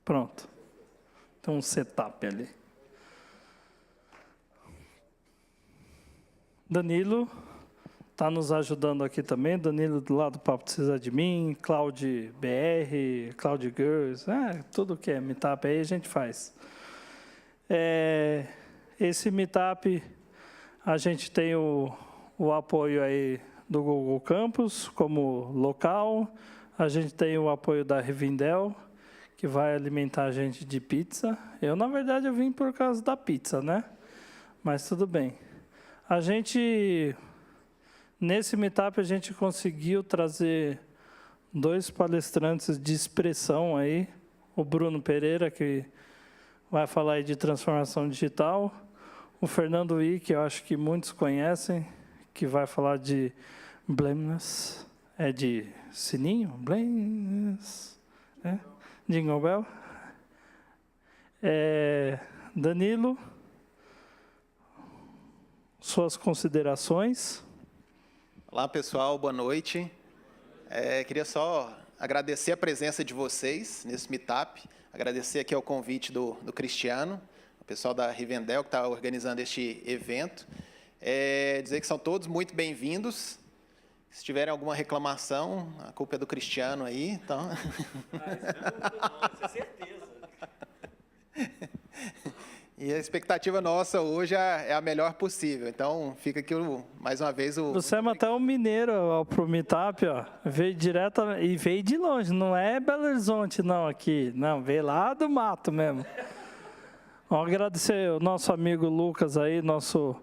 Pronto. Tem um setup ali. Danilo está nos ajudando aqui também. Danilo do lado do Papo Precisa de Mim, Cloud BR, Cloud Girls, tudo que é meetup aí a gente faz. Esse meetup, a gente tem o apoio aí do Google Campus como local, a gente tem o apoio da Rivendell, que vai alimentar a gente de pizza. Na verdade, eu vim por causa da pizza, né? Mas tudo bem. Nesse meetup, a gente conseguiu trazer 2 palestrantes de expressão aí, o Bruno Pereira, que vai falar aí de transformação digital, o Fernando I, que eu acho que muitos conhecem, que vai falar de blameless, de sininho, blameless, Jingle Bell. Danilo, suas considerações. Olá, pessoal, boa noite. Queria só agradecer a presença de vocês nesse meetup, agradecer aqui ao convite do Cristiano, o pessoal da Rivendell que está organizando este evento. Dizer que são todos muito bem-vindos. Se tiverem alguma reclamação, a culpa é do Cristiano aí, então... Isso é certeza. E a expectativa nossa hoje é a melhor possível. Então, fica aqui mais uma vez o... Você é até um mineiro para o meetup, veio direto e veio de longe, não é Belo Horizonte não aqui, não, veio lá do mato mesmo. Agradecer o nosso amigo Lucas aí, nosso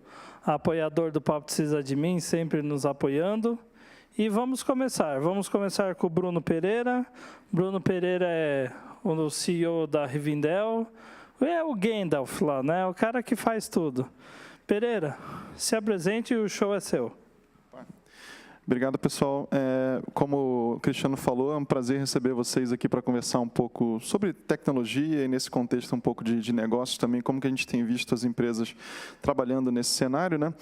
apoiador do Papo Precisa de Mim, sempre nos apoiando. E vamos começar com o Bruno Pereira. Bruno Pereira é o CEO da Rivendell. É o Gandalf lá, né? O cara que faz tudo. Pereira, se apresente e o show é seu. Obrigado, pessoal. Como o Cristiano falou, é um prazer receber vocês aqui para conversar um pouco sobre tecnologia e, nesse contexto, um pouco de negócios também, como que a gente tem visto as empresas trabalhando nesse cenário, né?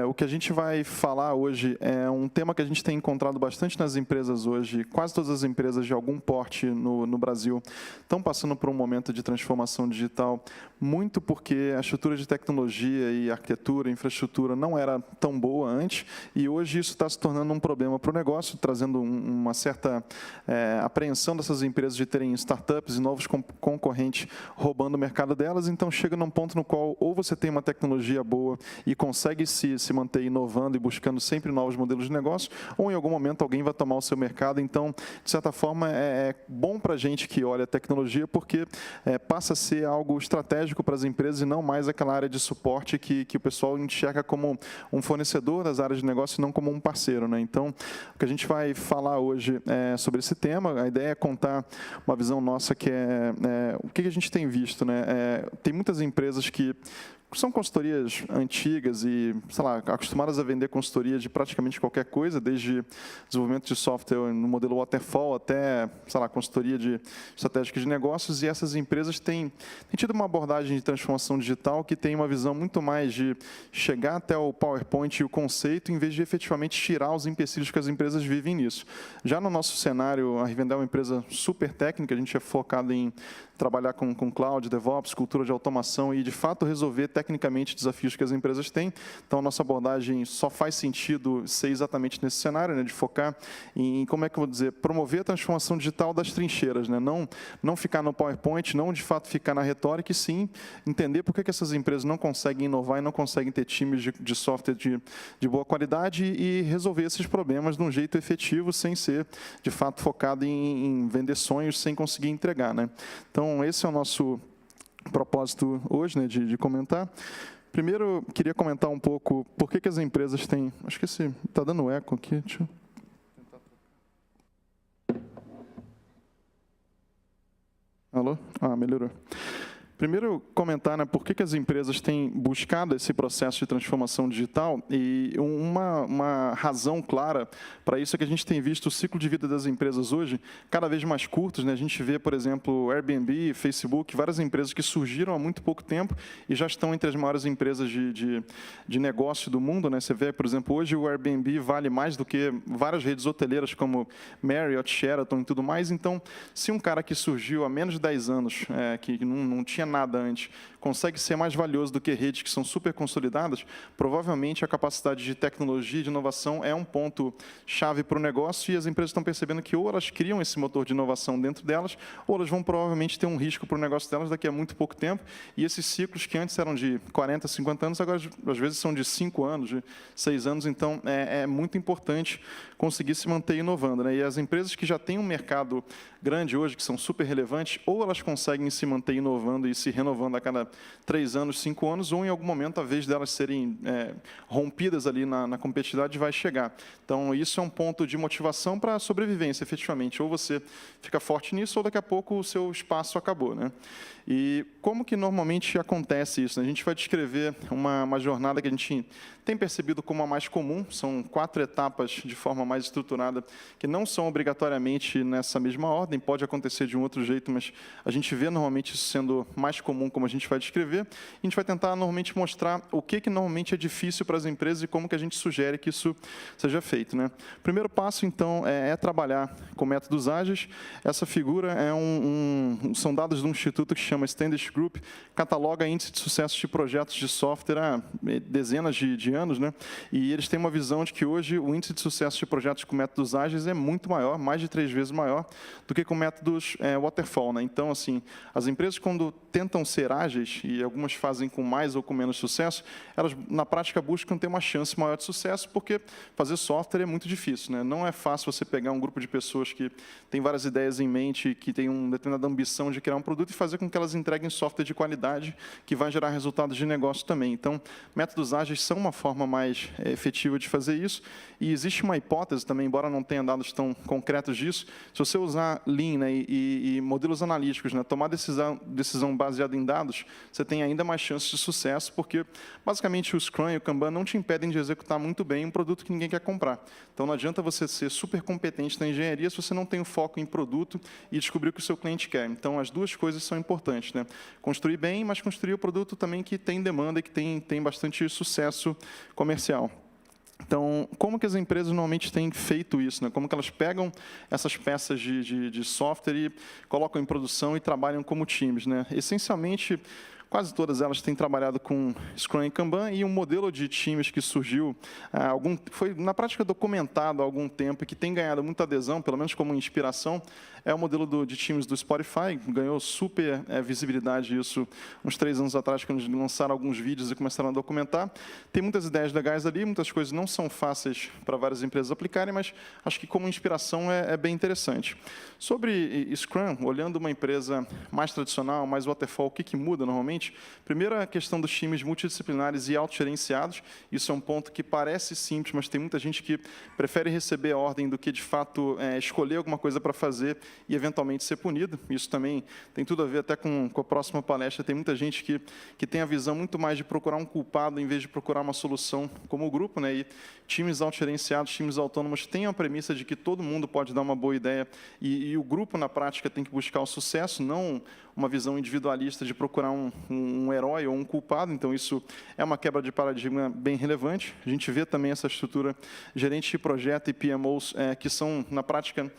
O que a gente vai falar hoje é um tema que a gente tem encontrado bastante nas empresas hoje. Quase todas as empresas de algum porte no Brasil estão passando por um momento de transformação digital, muito porque a estrutura de tecnologia e arquitetura, infraestrutura não era tão boa antes, e hoje isso está se tornando um problema para o negócio, trazendo uma certa apreensão dessas empresas de terem startups e novos concorrentes roubando o mercado delas. Então, chega num ponto no qual ou você tem uma tecnologia boa e consegue se manter inovando e buscando sempre novos modelos de negócio, ou em algum momento alguém vai tomar o seu mercado. Então, de certa forma, é bom para a gente que olha a tecnologia, porque passa a ser algo estratégico para as empresas e não mais aquela área de suporte que o pessoal enxerga como um fornecedor das áreas de negócio e não como um parceiro. Né? Então, o que a gente vai falar hoje é sobre esse tema. A ideia é contar uma visão nossa que o que a gente tem visto. Né? Tem muitas empresas que são consultorias antigas e, sei lá, acostumadas a vender consultoria de praticamente qualquer coisa, desde desenvolvimento de software no modelo waterfall até, sei lá, consultoria de estratégica de negócios, e essas empresas têm tido uma abordagem de transformação digital que tem uma visão muito mais de chegar até o PowerPoint e o conceito, em vez de efetivamente tirar os empecilhos que as empresas vivem nisso. Já no nosso cenário, a Rivendell é uma empresa super técnica, a gente é focado em trabalhar com cloud, DevOps, cultura de automação e, de fato, resolver tecnicamente desafios que as empresas têm. Então, a nossa abordagem só faz sentido ser exatamente nesse cenário, né, de focar em, como é que eu vou dizer, promover a transformação digital das trincheiras, né, não ficar no PowerPoint, não, de fato, ficar na retórica, e sim entender por que essas empresas não conseguem inovar e não conseguem ter times de software de boa qualidade e resolver esses problemas de um jeito efetivo, sem ser, de fato, focado em vender sonhos sem conseguir entregar. Né? Então, esse é o nosso propósito hoje, né, de comentar. Primeiro, queria comentar um pouco por que as empresas têm... Acho que está dando eco aqui. Deixa eu tentar... Alô? Melhorou. Primeiro, comentar, né, por que as empresas têm buscado esse processo de transformação digital, e uma razão clara para isso é que a gente tem visto o ciclo de vida das empresas hoje cada vez mais curtos, né? A gente vê, por exemplo, Airbnb, Facebook, várias empresas que surgiram há muito pouco tempo e já estão entre as maiores empresas de negócio do mundo, né? Você vê, por exemplo, hoje o Airbnb vale mais do que várias redes hoteleiras como Marriott, Sheraton e tudo mais. Então, se um cara que surgiu há menos de 10 anos, que não tinha nada antes, consegue ser mais valioso do que redes que são super consolidadas, provavelmente a capacidade de tecnologia e de inovação é um ponto chave para o negócio, e as empresas estão percebendo que ou elas criam esse motor de inovação dentro delas, ou elas vão provavelmente ter um risco para o negócio delas daqui a muito pouco tempo, e esses ciclos que antes eram de 40, 50 anos, agora às vezes são de 5 anos, de 6 anos, então é muito importante conseguir se manter inovando, né? E as empresas que já têm um mercado grande hoje, que são super relevantes, ou elas conseguem se manter inovando e se renovando a cada 3 anos, 5 anos, ou em algum momento a vez delas serem rompidas ali na competitividade vai chegar. Então, isso é um ponto de motivação para a sobrevivência, efetivamente. Ou você fica forte nisso, ou daqui a pouco o seu espaço acabou, né? E como que normalmente acontece isso, né? A gente vai descrever uma jornada que a gente tem percebido como a mais comum. São 4 etapas de forma mais estruturada, que não são obrigatoriamente nessa mesma ordem, pode acontecer de um outro jeito, mas a gente vê normalmente isso sendo mais comum, como a gente vai descrever. A gente vai tentar normalmente mostrar o que normalmente é difícil para as empresas e como que a gente sugere que isso seja feito, né? O primeiro passo, então, é trabalhar com métodos ágeis. Essa figura são dados de um instituto que chama Standish Group, cataloga índice de sucesso de projetos de software há dezenas de anos, né? E eles têm uma visão de que hoje o índice de sucesso de projetos com métodos ágeis é muito maior, mais de 3 vezes maior do que com métodos waterfall, né? Então, assim, as empresas, quando tentam ser ágeis, e algumas fazem com mais ou com menos sucesso, elas na prática buscam ter uma chance maior de sucesso, porque fazer software é muito difícil, né? Não é fácil você pegar um grupo de pessoas que tem várias ideias em mente, que tem uma determinada ambição de criar um produto e fazer com que elas entreguem software de qualidade que vai gerar resultados de negócio também. Então, métodos ágeis são uma forma mais efetiva de fazer isso, e existe uma hipótese também, embora não tenha dados tão concretos disso, se você usar Lean, né, e modelos analíticos, né, tomar decisão baseada em dados, você tem ainda mais chances de sucesso, porque basicamente o Scrum e o Kanban não te impedem de executar muito bem um produto que ninguém quer comprar. Então, não adianta você ser super competente na engenharia se você não tem o foco em produto e descobrir o que o seu cliente quer. Então, as duas coisas são importantes, né? Construir bem, mas construir o produto também que tem demanda e que tem bastante sucesso comercial. Então, como que as empresas normalmente têm feito isso, né? Como que elas pegam essas peças de software e colocam em produção e trabalham como times, né? Essencialmente, quase todas elas têm trabalhado com Scrum e Kanban, e um modelo de times que surgiu, foi na prática documentado há algum tempo e que tem ganhado muita adesão, pelo menos como inspiração, é o modelo de times do Spotify. Ganhou super visibilidade isso uns 3 anos atrás, quando eles lançaram alguns vídeos e começaram a documentar. Tem muitas ideias legais ali, muitas coisas não são fáceis para várias empresas aplicarem, mas acho que como inspiração é bem interessante. Sobre Scrum, olhando uma empresa mais tradicional, mais waterfall, o que muda normalmente? Primeiro, a questão dos times multidisciplinares e autogerenciados. Isso é um ponto que parece simples, mas tem muita gente que prefere receber a ordem do que, de fato, escolher alguma coisa para fazer e, eventualmente, ser punido. Isso também tem tudo a ver até com a próxima palestra. Tem muita gente que tem a visão muito mais de procurar um culpado em vez de procurar uma solução como o grupo, né? E times autogerenciados, times autônomos, têm a premissa de que todo mundo pode dar uma boa ideia e o grupo, na prática, tem que buscar o sucesso, não uma visão individualista de procurar um herói ou um culpado. Então, isso é uma quebra de paradigma bem relevante. A gente vê também essa estrutura gerente de projeto e PMOs, que são, na prática,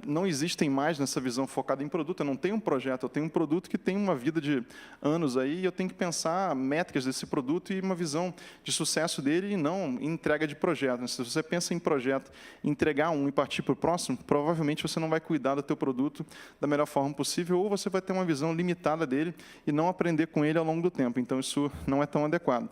não existem mais nessa visão focada em produto. Eu não tenho um projeto, eu tenho um produto que tem uma vida de anos aí, e eu tenho que pensar métricas desse produto e uma visão de sucesso dele, e não em entrega de projeto. Se você pensa em projeto, entregar um e partir para o próximo, provavelmente você não vai cuidar do teu produto da melhor forma possível, ou você vai ter uma visão limitada dele e não aprender com ele ao longo do tempo. Então, isso não é tão adequado.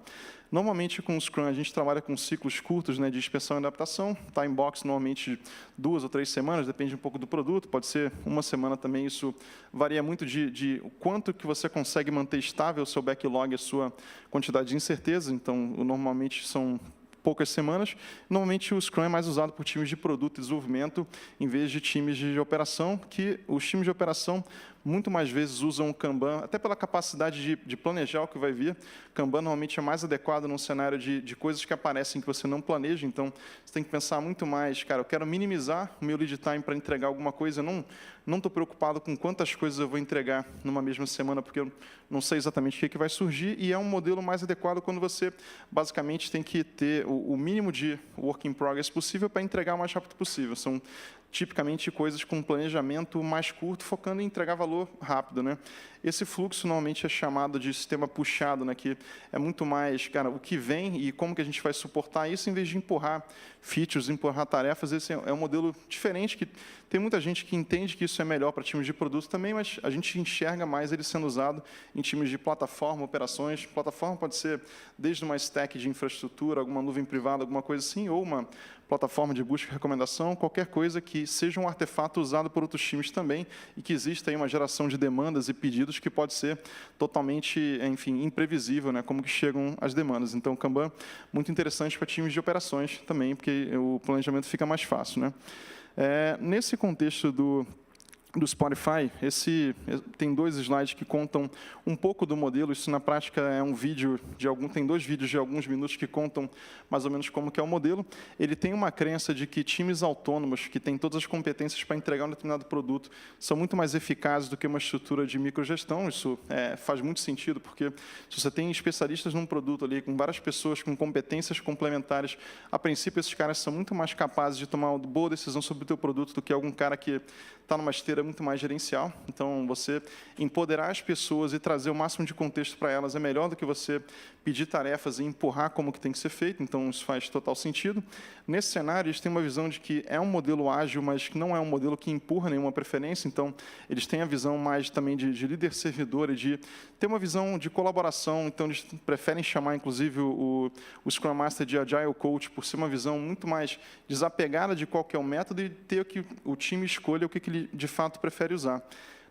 Normalmente, com o Scrum, a gente trabalha com ciclos curtos, né, de inspeção e adaptação. Time box, normalmente, 2 ou 3 semanas, depende um pouco do produto. Pode ser 1 semana também. Isso varia muito de o quanto que você consegue manter estável o seu backlog, a sua quantidade de incerteza. Então, normalmente, são poucas semanas. Normalmente, o Scrum é mais usado por times de produto e desenvolvimento, em vez de times de operação, que os times de operação, muito mais vezes usam o Kanban, até pela capacidade de planejar o que vai vir. Kanban normalmente é mais adequado num cenário de coisas que aparecem que você não planeja, então você tem que pensar muito mais, cara, eu quero minimizar o meu lead time para entregar alguma coisa, eu não estou preocupado com quantas coisas eu vou entregar numa mesma semana, porque eu não sei exatamente o que vai surgir, e é um modelo mais adequado quando você, basicamente, tem que ter o mínimo de work in progress possível para entregar o mais rápido possível. São tipicamente coisas com planejamento mais curto, focando em entregar valor rápido, né? Esse fluxo normalmente é chamado de sistema puxado, né? Que é muito mais, cara, o que vem e como que a gente vai suportar isso, em vez de empurrar features, empurrar tarefas. Esse é um modelo diferente, que tem muita gente que entende que isso é melhor para times de produto também, mas a gente enxerga mais ele sendo usado em times de plataforma, operações. Plataforma pode ser desde uma stack de infraestrutura, alguma nuvem privada, alguma coisa assim, ou uma plataforma de busca e recomendação, qualquer coisa que seja um artefato usado por outros times também e que exista aí uma geração de demandas e pedidos que pode ser totalmente, enfim, imprevisível, né, como que chegam as demandas. Então, o Kanban, muito interessante para times de operações também, porque o planejamento fica mais fácil, né? Nesse contexto do Spotify, tem 2 slides que contam um pouco do modelo. Isso, na prática, é um vídeo tem 2 vídeos de alguns minutos que contam mais ou menos como que é o modelo. Ele tem uma crença de que times autônomos, que têm todas as competências para entregar um determinado produto, são muito mais eficazes do que uma estrutura de microgestão. Isso faz muito sentido, porque se você tem especialistas num produto ali, com várias pessoas com competências complementares, a princípio, esses caras são muito mais capazes de tomar uma boa decisão sobre o teu produto do que algum cara que está numa esteira muito mais gerencial. Então, você empoderar as pessoas e trazer o máximo de contexto para elas é melhor do que você pedir tarefas e empurrar como que tem que ser feito. Então, isso faz total sentido. Nesse cenário, eles têm uma visão de que é um modelo ágil, mas que não é um modelo que empurra nenhuma preferência. Então, eles têm a visão mais também de líder servidor e de ter uma visão de colaboração. Então, eles preferem chamar, inclusive, o Scrum Master de Agile Coach, por ser uma visão muito mais desapegada de qual que é o método e ter que o time escolha o que ele, de fato, prefere usar.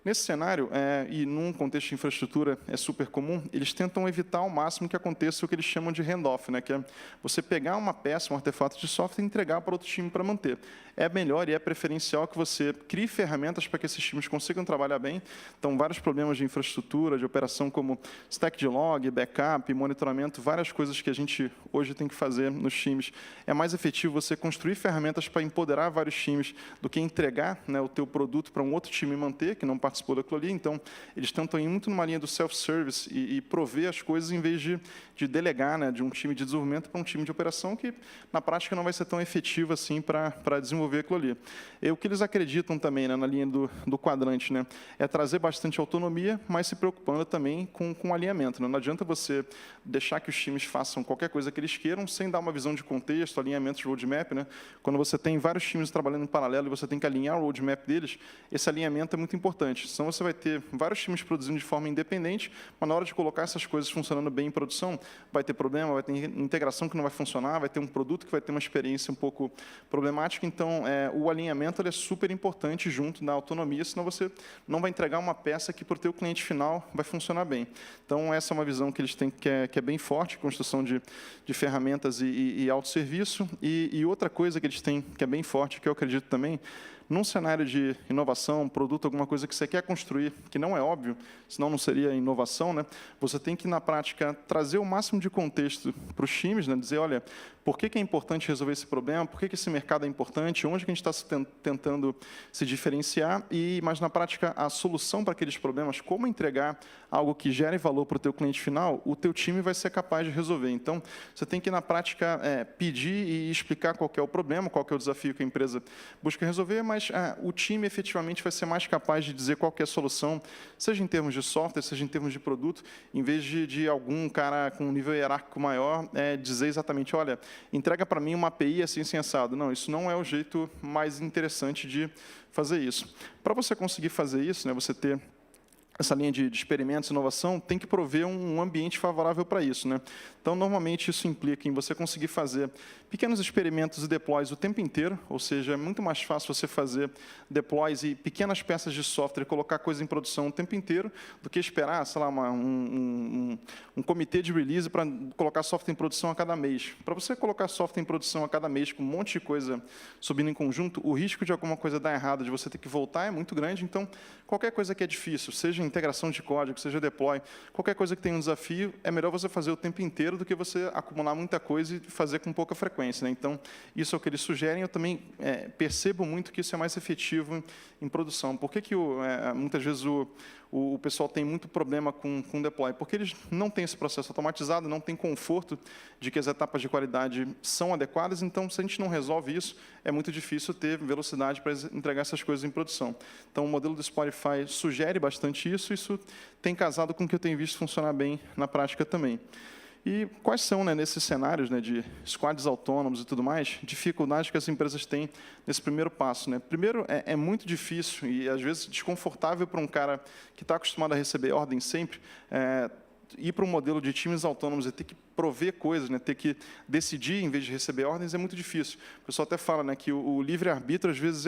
Nesse cenário, e num contexto de infraestrutura é super comum, eles tentam evitar ao máximo que aconteça o que eles chamam de handoff, né, que é você pegar uma peça, um artefato de software e entregar para outro time para manter. É melhor e é preferencial que você crie ferramentas para que esses times consigam trabalhar bem. Então, vários problemas de infraestrutura, de operação, como stack de log, backup, monitoramento, várias coisas que a gente hoje tem que fazer nos times. É mais efetivo você construir ferramentas para empoderar vários times do que entregar, né, o teu produto para um outro time manter, que não participou daquilo ali. Então, eles tentam ir muito numa linha do self-service e prover as coisas em vez de delegar, né, de um time de desenvolvimento para um time de operação, que na prática não vai ser tão efetivo assim para desenvolver aquilo ali. E o que eles acreditam também, né, na linha do quadrante, né, é trazer bastante autonomia, mas se preocupando também com alinhamento, né? Não adianta você deixar que os times façam qualquer coisa que eles queiram sem dar uma visão de contexto, alinhamento de roadmap, né? Quando você tem vários times trabalhando em paralelo e você tem que alinhar o roadmap deles, esse alinhamento é muito importante. Senão você vai ter vários times produzindo de forma independente, mas na hora de colocar essas coisas funcionando bem em produção, vai ter problema, vai ter integração que não vai funcionar, vai ter um produto que vai ter uma experiência um pouco problemática. Então, o alinhamento ele é super importante junto da autonomia, senão você não vai entregar uma peça que, para o teu cliente final, vai funcionar bem. Então, essa é uma visão que eles têm que é bem forte, construção de ferramentas e autosserviço. E outra coisa que eles têm que é bem forte, que eu acredito também, num cenário de inovação, produto, alguma coisa que você quer construir, que não é óbvio, senão não seria inovação, né? Você tem que, na prática, trazer o máximo de contexto para os times, né? Dizer, olha, por que é importante resolver esse problema, por que esse mercado é importante, onde que a gente está tentando se diferenciar, mas, na prática, a solução para aqueles problemas, como entregar algo que gere valor para o teu cliente final, o teu time vai ser capaz de resolver. Então, você tem que, na prática, pedir e explicar qual que é o problema, qual que é o desafio que a empresa busca resolver, mas o time efetivamente vai ser mais capaz de dizer qual que é a solução, seja em termos de software, seja em termos de produto, em vez de algum cara com um nível hierárquico maior dizer exatamente, olha, entrega para mim uma API assim, assado. Não, isso não é o jeito mais interessante de fazer isso. Para você conseguir fazer isso, né, você ter essa linha de experimentos e inovação, tem que prover um ambiente favorável para isso, né? Então, normalmente, isso implica em você conseguir fazer pequenos experimentos e deploys o tempo inteiro, ou seja, é muito mais fácil você fazer deploys e pequenas peças de software e colocar coisa em produção o tempo inteiro, do que esperar, sei lá, um comitê de release para colocar software em produção a cada mês. Para você colocar software em produção a cada mês com um monte de coisa subindo em conjunto, o risco de alguma coisa dar errado, de você ter que voltar, é muito grande. Então, qualquer coisa que é difícil, seja integração de código, seja deploy, qualquer coisa que tenha um desafio, é melhor você fazer o tempo inteiro do que você acumular muita coisa e fazer com pouca frequência, né? Então, isso é o que eles sugerem. Eu também percebo muito que isso é mais efetivo em produção. Por que muitas vezes o pessoal tem muito problema com deploy? Porque eles não têm esse processo automatizado, não têm conforto de que as etapas de qualidade são adequadas. Então, se a gente não resolve isso, é muito difícil ter velocidade para entregar essas coisas em produção. Então, o modelo do Spotify sugere bastante isso. Isso tem casado com o que eu tenho visto funcionar bem na prática também. E quais são, né, nesses cenários, né, de squads autônomos e tudo mais, dificuldades que as empresas têm nesse primeiro passo, né? Primeiro, é muito difícil e, às vezes, desconfortável para um cara que está acostumado a receber ordem sempre, ir para um modelo de times autônomos e ter que prover coisas, né, ter que decidir em vez de receber ordens, é muito difícil. O pessoal até fala, né, que o livre-arbítrio, às vezes,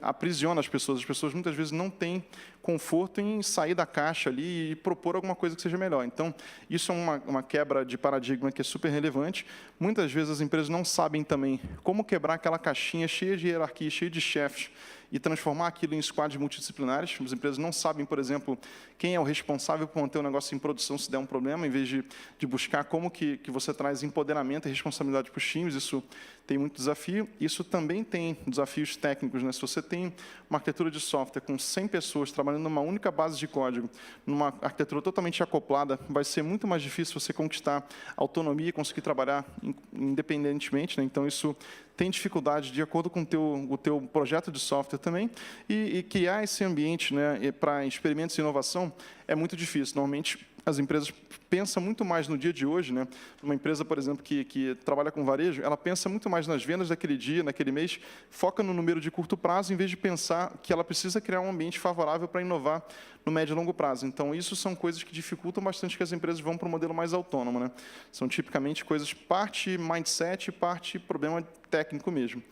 aprisiona as pessoas. As pessoas, muitas vezes, não têm conforto em sair da caixa ali e propor alguma coisa que seja melhor. Então, isso é uma quebra de paradigma que é super relevante. Muitas vezes, as empresas não sabem também como quebrar aquela caixinha cheia de hierarquia, cheia de chefes, e transformar aquilo em squads multidisciplinares. As empresas não sabem, por exemplo, quem é o responsável por manter o negócio em produção se der um problema, em vez de buscar como que você traz empoderamento e responsabilidade para os times. Isso tem muito desafio. Isso também tem desafios técnicos, né? Se você tem uma arquitetura de software com 100 pessoas trabalhando numa única base de código, numa arquitetura totalmente acoplada, vai ser muito mais difícil você conquistar autonomia e conseguir trabalhar independentemente, né? Então, isso tem dificuldade de acordo com o teu projeto de software também, e criar esse ambiente, né, para experimentos e inovação é muito difícil. Normalmente, as empresas pensam muito mais no dia de hoje, né? Uma empresa, por exemplo, que trabalha com varejo, ela pensa muito mais nas vendas daquele dia, naquele mês, foca no número de curto prazo, em vez de pensar que ela precisa criar um ambiente favorável para inovar no médio e longo prazo. Então, isso são coisas que dificultam bastante que as empresas vão para um modelo mais autônomo, né? São tipicamente coisas, parte mindset, parte problema técnico mesmo.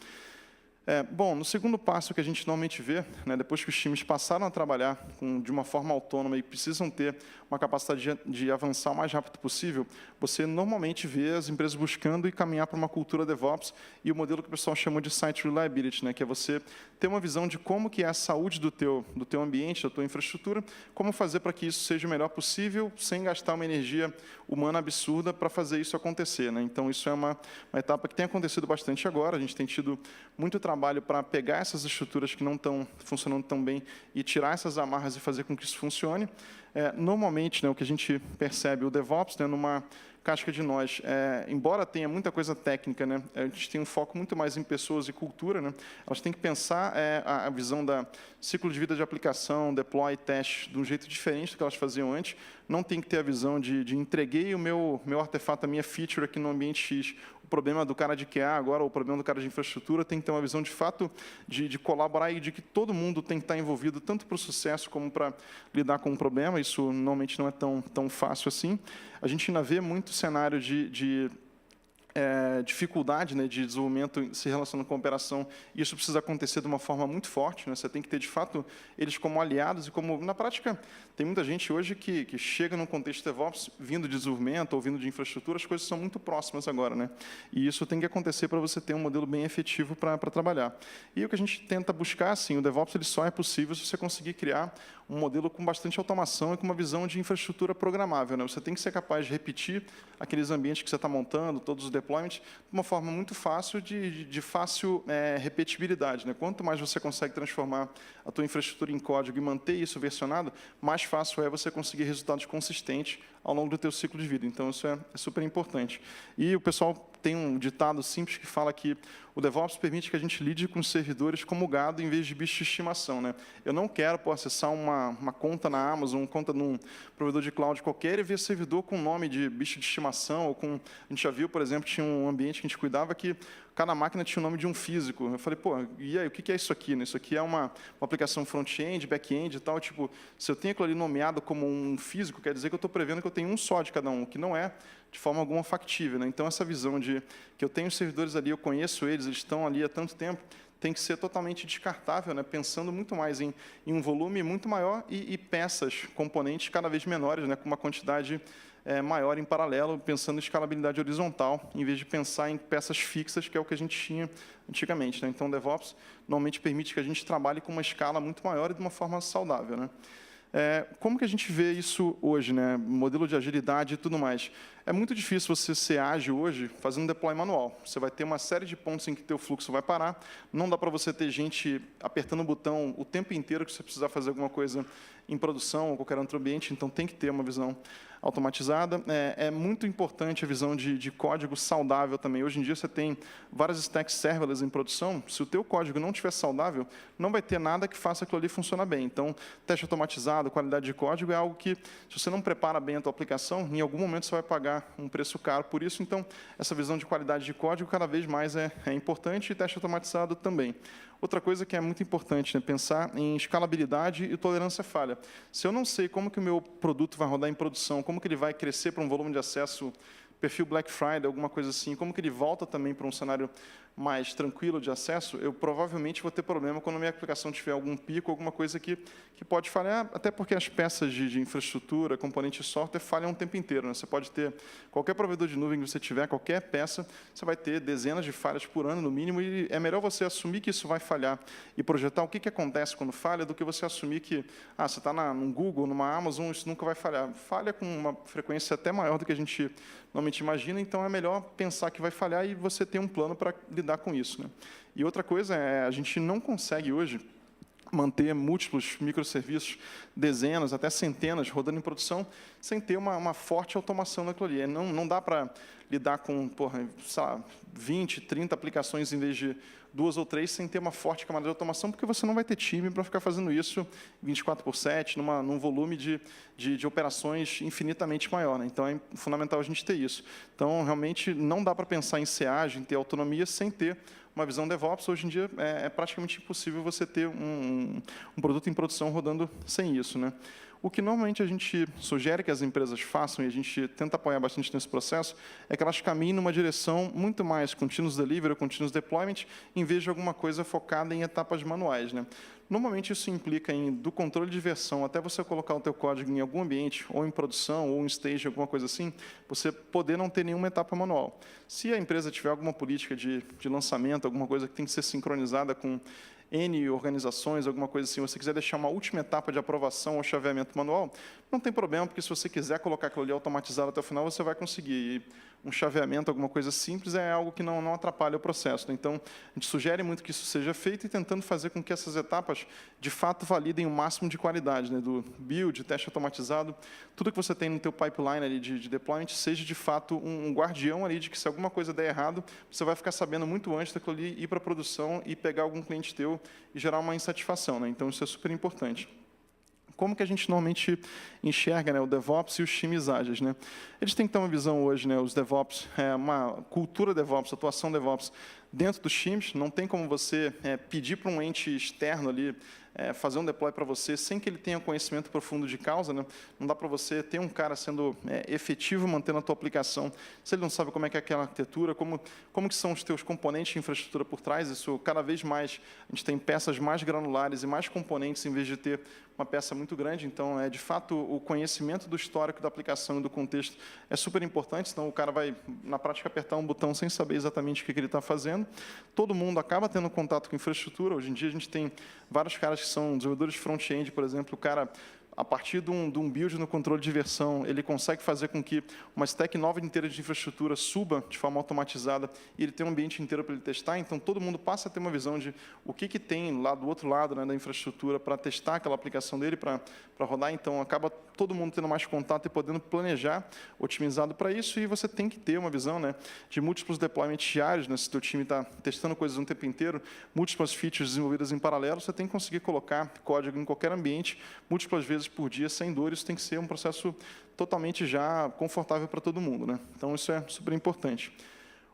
Bom, no segundo passo que a gente normalmente vê, né, depois que os times passaram a trabalhar de uma forma autônoma e precisam ter uma capacidade de avançar o mais rápido possível, você normalmente vê as empresas buscando e caminhar para uma cultura DevOps e o modelo que o pessoal chama de Site Reliability, né, que é você ter uma visão de como que é a saúde do teu ambiente, da tua infraestrutura, como fazer para que isso seja o melhor possível, sem gastar uma energia humana absurda para fazer isso acontecer, né? Então, isso é uma etapa que tem acontecido bastante agora. A gente tem tido muito trabalho para pegar essas estruturas que não estão funcionando tão bem e tirar essas amarras e fazer com que isso funcione. Normalmente, né, o que a gente percebe, o DevOps, né, numa casca de nós, embora tenha muita coisa técnica, né, a gente tem um foco muito mais em pessoas e cultura, né, elas têm que pensar a visão da ciclo de vida de aplicação, deploy, teste, de um jeito diferente do que elas faziam antes. Não tem que ter a visão de entreguei o meu artefato, a minha feature aqui no ambiente X. O problema do cara de QA agora, o problema do cara de infraestrutura, tem que ter uma visão de fato de colaborar e de que todo mundo tem que estar envolvido, tanto para o sucesso como para lidar com o problema. Isso normalmente não é tão fácil assim. A gente ainda vê muito cenário de dificuldade, né, de desenvolvimento se relacionando com a operação, e isso precisa acontecer de uma forma muito forte, né? Você tem que ter, de fato, eles como aliados e como, na prática, tem muita gente hoje que chega num contexto de DevOps vindo de desenvolvimento ou vindo de infraestrutura, as coisas são muito próximas agora, né? E isso tem que acontecer para você ter um modelo bem efetivo para trabalhar. E o que a gente tenta buscar, assim, o DevOps ele só é possível se você conseguir criar um modelo com bastante automação e com uma visão de infraestrutura programável, né? Você tem que ser capaz de repetir aqueles ambientes que você está montando, todos os deployments, de uma forma muito fácil, de fácil repetibilidade, né? Quanto mais você consegue transformar a tua infraestrutura em código e manter isso versionado, mais fácil é você conseguir resultados consistentes ao longo do teu ciclo de vida. Então, isso é super importante. E o pessoal tem um ditado simples que fala que o DevOps permite que a gente lide com os servidores como gado em vez de bicho de estimação, né? Eu não quero acessar uma conta na Amazon, uma conta num provedor de cloud qualquer e ver servidor com nome de bicho de estimação, ou com... A gente já viu, por exemplo, tinha um ambiente que a gente cuidava que cada máquina tinha o nome de um físico. Eu falei, pô, e aí, o que é isso aqui? Isso aqui é uma aplicação front-end, back-end e tal. Tipo, se eu tenho aquilo ali nomeado como um físico, quer dizer que eu estou prevendo que eu tenho um só de cada um, o que não é de forma alguma factível, né? Então, essa visão de que eu tenho os servidores ali, eu conheço eles estão ali há tanto tempo, tem que ser totalmente descartável, né? Pensando muito mais em um volume muito maior e peças, componentes cada vez menores, né? Com uma quantidade maior em paralelo, pensando em escalabilidade horizontal, em vez de pensar em peças fixas, que é o que a gente tinha antigamente, né? Então, o DevOps normalmente permite que a gente trabalhe com uma escala muito maior e de uma forma saudável, né? Como que a gente vê isso hoje, né? Modelo de agilidade e tudo mais. É muito difícil você ser ágil hoje fazendo deploy manual. Você vai ter uma série de pontos em que teu fluxo vai parar. Não dá para você ter gente apertando o botão o tempo inteiro que você precisar fazer alguma coisa em produção ou qualquer outro ambiente. Então, tem que ter uma visão automatizada. É muito importante a visão de código saudável também. Hoje em dia, você tem várias stacks serverless em produção. Se o teu código não estiver saudável, não vai ter nada que faça aquilo ali funcionar bem. Então, teste automatizado, qualidade de código é algo que, se você não prepara bem a tua aplicação, em algum momento você vai pagar um preço caro por isso. Então, essa visão de qualidade de código cada vez mais é importante e teste automatizado também. Outra coisa que é muito importante, né, pensar em escalabilidade e tolerância à falha. Se eu não sei como que o meu produto vai rodar em produção, como que ele vai crescer para um volume de acesso, perfil Black Friday, alguma coisa assim, como que ele volta também para um cenário mais tranquilo de acesso, eu provavelmente vou ter problema quando a minha aplicação tiver algum pico, alguma coisa que pode falhar, até porque as peças de infraestrutura, componente de software, falham o tempo inteiro, né? Você pode ter, qualquer provedor de nuvem que você tiver, qualquer peça, você vai ter dezenas de falhas por ano, no mínimo, e é melhor você assumir que isso vai falhar e projetar o que acontece quando falha, do que você assumir que, você está num Google, numa Amazon, isso nunca vai falhar. Falha com uma frequência até maior do que a gente normalmente imagina, então é melhor pensar que vai falhar e você ter um plano para lidar com isso, né? E outra coisa a gente não consegue hoje manter múltiplos microserviços, dezenas, até centenas, rodando em produção, sem ter uma forte automação naquilo ali. Não dá para lidar com, sei lá, 20, 30 aplicações em vez de 2 ou 3, sem ter uma forte camada de automação, porque você não vai ter time para ficar fazendo isso 24/7, num volume de operações infinitamente maior, né? Então, é fundamental a gente ter isso. Então, realmente, não dá para pensar em ser ágil, em ter autonomia, sem ter uma visão DevOps. Hoje em dia, é praticamente impossível você ter um produto em produção rodando sem isso, né? O que normalmente a gente sugere que as empresas façam, e a gente tenta apoiar bastante nesse processo, é que elas caminhem numa direção muito mais continuous delivery ou continuous deployment, em vez de alguma coisa focada em etapas manuais, né? Normalmente, isso implica do controle de versão, até você colocar o teu código em algum ambiente, ou em produção, ou em stage, alguma coisa assim, você poder não ter nenhuma etapa manual. Se a empresa tiver alguma política de lançamento, alguma coisa que tem que ser sincronizada com N organizações, alguma coisa assim, você quiser deixar uma última etapa de aprovação ou chaveamento manual, não tem problema, porque se você quiser colocar aquilo ali automatizado até o final, você vai conseguir. E um chaveamento, alguma coisa simples, é algo que não atrapalha o processo, né? Então, a gente sugere muito que isso seja feito e tentando fazer com que essas etapas, de fato, validem o máximo de qualidade, né? Do build, teste automatizado, tudo que você tem no teu pipeline ali de deployment, seja, de fato, um guardião ali de que, se alguma coisa der errado, você vai ficar sabendo muito antes daquilo ali ir para a produção e pegar algum cliente teu e gerar uma insatisfação, né? Então, isso é super importante. Como que a gente normalmente enxerga, né, o DevOps e os times ágeis, né? Eles têm que ter uma visão hoje, né, os DevOps, uma cultura DevOps, atuação DevOps dentro dos times. Não tem como você pedir para um ente externo ali fazer um deploy para você sem que ele tenha conhecimento profundo de causa, né? Não dá para você ter um cara sendo efetivo mantendo a tua aplicação se ele não sabe como é que é aquela arquitetura, como que são os teus componentes de infraestrutura por trás. Isso, cada vez mais, a gente tem peças mais granulares e mais componentes em vez de ter uma peça muito grande. Então, de fato, o conhecimento do histórico da aplicação e do contexto é super importante, senão o cara vai, na prática, apertar um botão sem saber exatamente o que ele está fazendo. Todo mundo acaba tendo contato com infraestrutura. Hoje em dia, a gente tem vários caras que são desenvolvedores de front-end, por exemplo. O cara a partir de um build no controle de versão, ele consegue fazer com que uma stack nova inteira de infraestrutura suba de forma automatizada e ele tem um ambiente inteiro para ele testar. Então, todo mundo passa a ter uma visão de o que tem lá do outro lado, né, da infraestrutura para testar aquela aplicação dele, para rodar. Então, acaba todo mundo tendo mais contato e podendo planejar otimizado para isso. E você tem que ter uma visão, né, de múltiplos deployments diários, né, se o teu time está testando coisas o tempo inteiro, múltiplas features desenvolvidas em paralelo, você tem que conseguir colocar código em qualquer ambiente, múltiplas vezes por dia, sem dor. Isso tem que ser um processo totalmente já confortável para todo mundo, né? Então, isso é super importante.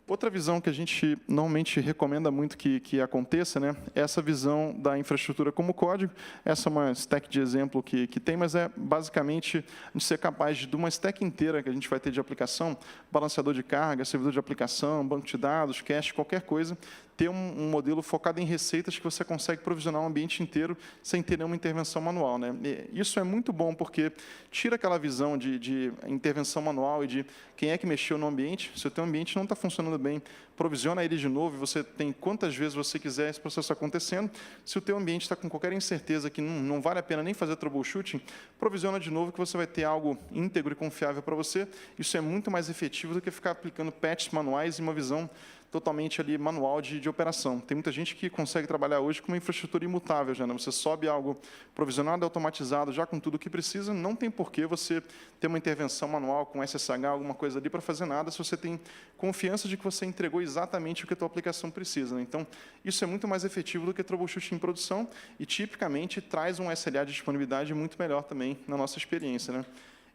Outra visão que a gente normalmente recomenda muito que aconteça, né, é essa visão da infraestrutura como código. Essa é uma stack de exemplo que tem, mas é basicamente a gente ser capaz de uma stack inteira que a gente vai ter de aplicação, balanceador de carga, servidor de aplicação, banco de dados, cache, qualquer coisa, ter um modelo focado em receitas que você consegue provisionar um ambiente inteiro sem ter nenhuma intervenção manual, né? E isso é muito bom, porque tira aquela visão de intervenção manual e de quem é que mexeu no ambiente. Se o teu ambiente não está funcionando bem, provisiona ele de novo, e você tem quantas vezes você quiser esse processo acontecendo. Se o teu ambiente está com qualquer incerteza que não vale a pena nem fazer troubleshooting, provisiona de novo que você vai ter algo íntegro e confiável para você. Isso é muito mais efetivo do que ficar aplicando patches manuais e uma visão totalmente ali manual de operação. Tem muita gente que consegue trabalhar hoje com uma infraestrutura imutável, já, né? Você sobe algo provisionado, automatizado, já com tudo o que precisa, não tem por que você ter uma intervenção manual com SSH, alguma coisa ali para fazer nada, se você tem confiança de que você entregou exatamente o que a tua aplicação precisa, né? Então, isso é muito mais efetivo do que troubleshooting em produção e, tipicamente, traz um SLA de disponibilidade muito melhor também na nossa experiência, né?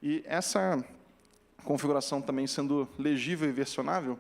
E essa configuração também sendo legível e versionável,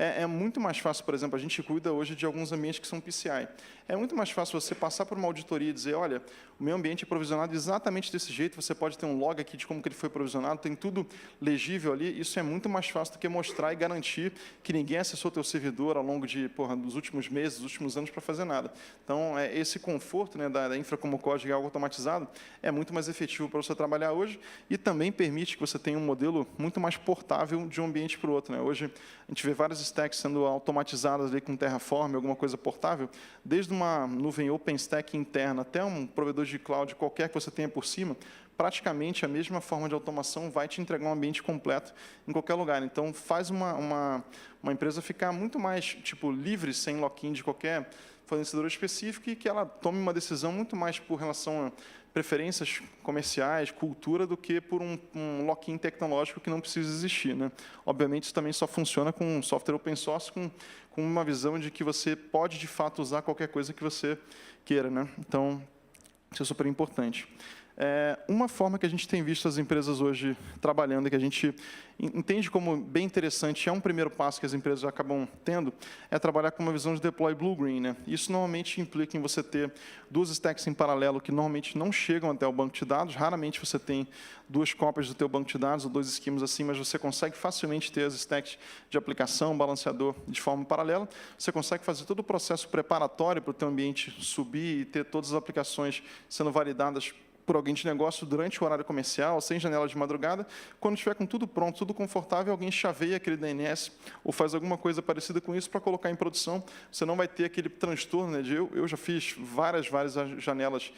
é muito mais fácil. Por exemplo, a gente cuida hoje de alguns ambientes que são PCI. É muito mais fácil você passar por uma auditoria e dizer, olha, o meu ambiente é provisionado exatamente desse jeito, você pode ter um log aqui de como que ele foi provisionado, tem tudo legível ali. Isso é muito mais fácil do que mostrar e garantir que ninguém acessou teu servidor ao longo dos últimos meses, dos últimos anos para fazer nada. Então, esse conforto, né, da infra como código e algo automatizado é muito mais efetivo para você trabalhar hoje e também permite que você tenha um modelo muito mais portável de um ambiente para o outro, né? Hoje, a gente vê várias stacks sendo automatizadas ali com Terraform, alguma coisa portável, desde uma nuvem OpenStack interna até um provedor de cloud qualquer que você tenha por cima, praticamente a mesma forma de automação vai te entregar um ambiente completo em qualquer lugar. Então, faz uma empresa ficar muito mais livre, sem lock-in de qualquer fornecedor específico, e que ela tome uma decisão muito mais por relação a preferências comerciais, cultura, do que por um lock-in tecnológico que não precisa existir, né? Obviamente, isso também só funciona com um software open source, com uma visão de que você pode, de fato, usar qualquer coisa que você queira, né? Então, isso é super importante. Uma forma que a gente tem visto as empresas hoje trabalhando, e que a gente entende como bem interessante, é um primeiro passo que as empresas acabam tendo, é trabalhar com uma visão de deploy blue-green, né? Isso normalmente implica em você ter duas stacks em paralelo que normalmente não chegam até o banco de dados. Raramente você tem duas cópias do teu banco de dados ou dois esquemas assim, mas você consegue facilmente ter as stacks de aplicação, balanceador de forma paralela. Você consegue fazer todo o processo preparatório para o teu ambiente subir e ter todas as aplicações sendo validadas por alguém de negócio durante o horário comercial, sem janela de madrugada. Quando estiver com tudo pronto, tudo confortável, alguém chaveia aquele DNS ou faz alguma coisa parecida com isso para colocar em produção. Você não vai ter aquele transtorno, né, de eu já fiz várias janelas,